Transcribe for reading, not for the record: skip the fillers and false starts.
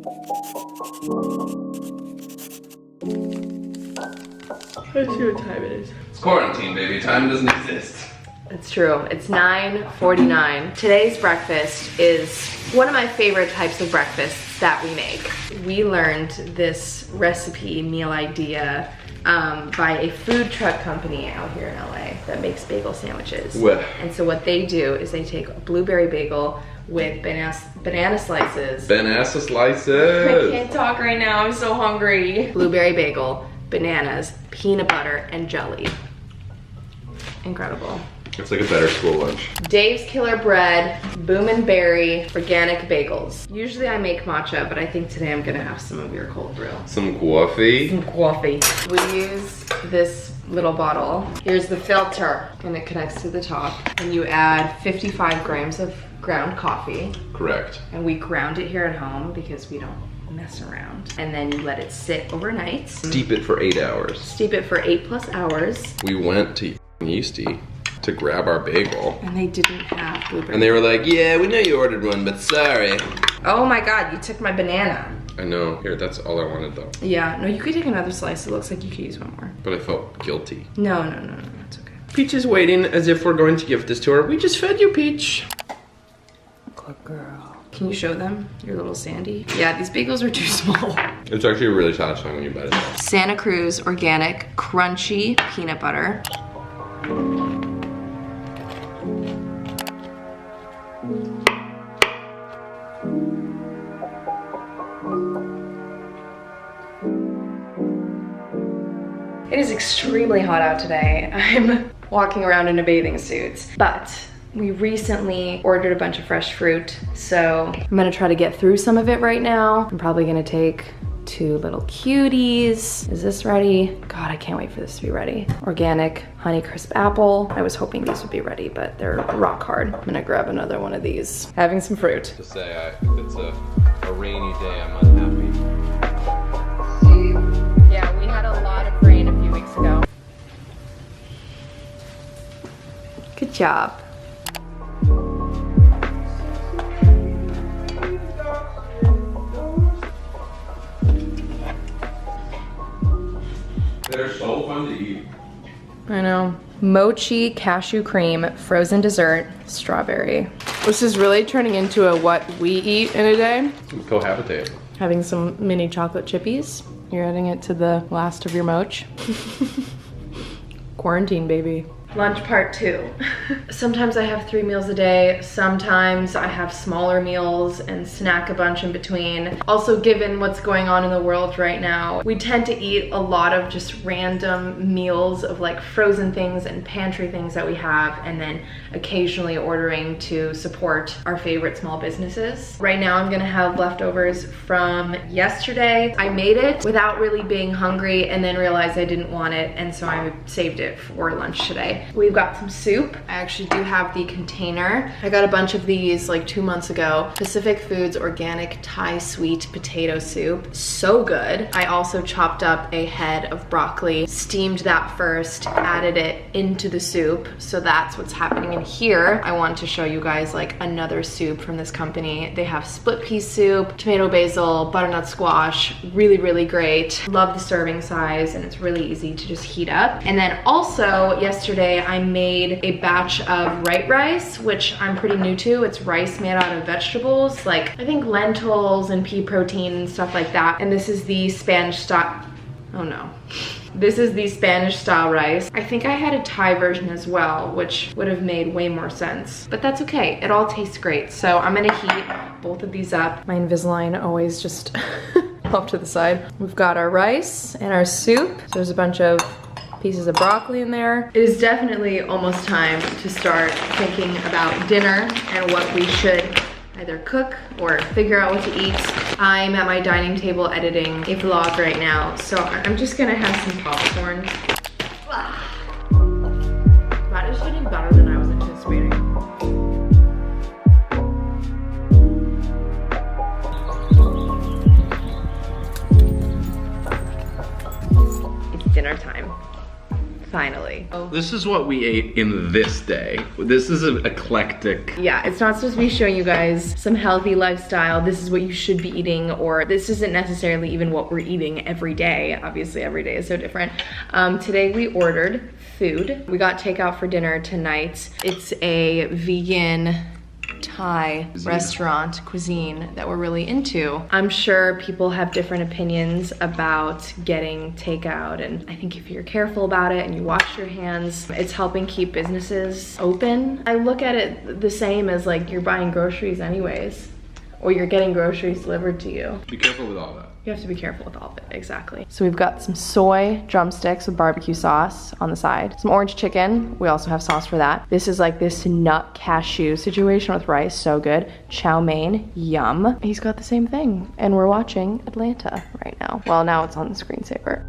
Let's see what time it is. It's quarantine, baby. Time doesn't exist. It's true. It's 9:49. Today's breakfast is one of my favorite types of breakfasts that we make. We learned this recipe meal idea by a food truck company out here in LA that makes bagel sandwiches. What? And so what they do is they take a blueberry bagel with banana slices. Banana slices. I can't talk right now, I'm so hungry. Blueberry bagel, bananas, peanut butter, and jelly. Incredible. It's like a better school lunch. Dave's Killer Bread, Boom and Berry, organic bagels. Usually I make matcha, but I think today I'm gonna have some of your cold brew. Some coffee. Some coffee. We use this little bottle. Here's the filter, and it connects to the top. And you add 55 grams of ground coffee. Correct. And we ground it here at home because we don't mess around. And then you let it sit overnight. Steep it for 8 hours. Steep it for 8+ hours. We went to Yeasty to grab our bagel. And they didn't have blueberry. And they were like, yeah, we know you ordered one, but sorry. Oh my God, you took my banana. I know. Here, that's all I wanted though. Yeah, no, you could take another slice. It looks like you could use one more. But I felt guilty. No, it's okay. Peach is waiting as if we're going to give this to her. We just fed you, Peach. Good girl. Can you show them your little Sandy? Yeah, these bagels are too small. It's actually really satisfying when you bite it. Santa Cruz organic crunchy peanut butter. It is extremely hot out today. I'm walking around in a bathing suit, but we recently ordered a bunch of fresh fruit, so I'm gonna try to get through some of it right now. I'm probably gonna take 2 little cuties. Is this ready? God, I can't wait for this to be ready. Organic Honeycrisp apple. I was hoping these would be ready, but they're rock hard. I'm gonna grab another one of these. Having some fruit. To say, if it's a rainy day, I'm unhappy. Yeah, we had a lot of rain a few weeks ago. Good job. They're so fun to eat. I know. Mochi cashew cream, frozen dessert, strawberry. This is really turning into a what we eat in a day. Cohabitate. Having some mini chocolate chippies. You're adding it to the last of your moch. Quarantine, baby. Lunch part 2. Sometimes I have 3 meals a day. Sometimes I have smaller meals and snack a bunch in between. Also, given what's going on in the world right now, we tend to eat a lot of just random meals of like frozen things and pantry things that we have, and then occasionally ordering to support our favorite small businesses. Right now I'm gonna have leftovers from yesterday. I made it without really being hungry and then realized I didn't want it, and so I saved it for lunch today. We've got some soup. I actually do have the container. I got a bunch of these like 2 months ago. Pacific Foods organic Thai sweet potato soup. So good. I also chopped up a head of broccoli, steamed that first, added it into the soup. So that's what's happening in here. I want to show you guys like another soup from this company. They have split pea soup, tomato basil, butternut squash. Really, really great. Love the serving size, and it's really easy to just heat up. And then also yesterday I made a batch of white rice, which I'm pretty new to. It's rice made out of vegetables, like I think lentils and pea protein and stuff like that. And this is the Spanish style, oh no. This is the Spanish style rice. I think I had a Thai version as well, which would have made way more sense, but that's okay. It all tastes great. So I'm gonna heat both of these up. My Invisalign always just off to the side. We've got our rice and our soup. So there's a bunch of pieces of broccoli in there. It is definitely almost time to start thinking about dinner and what we should either cook or figure out what to eat. I'm at my dining table editing a vlog right now, so I'm just gonna have some popcorn. That is getting better than I was anticipating. It's dinner time. finally. Oh. This is what we ate in this day. This is an eclectic. Yeah, it's not supposed to be showing you guys some healthy lifestyle. This is what you should be eating, or this isn't necessarily even what we're eating every day. Obviously, every day is so different. Today we ordered food. We got takeout for dinner tonight. It's a vegan Thai cuisine that we're really into. I'm sure people have different opinions about getting takeout, and I think if you're careful about it and you wash your hands, it's helping keep businesses open. I look at it the same as like you're buying groceries anyways, or you're getting groceries delivered to you. Be careful with all that. You have to be careful with all of it, exactly. So we've got some soy drumsticks with barbecue sauce on the side. Some orange chicken, we also have sauce for that. This is like this nut cashew situation with rice, so good. Chow mein, yum. He's got the same thing. And we're watching Atlanta right now. Well, now it's on the screensaver.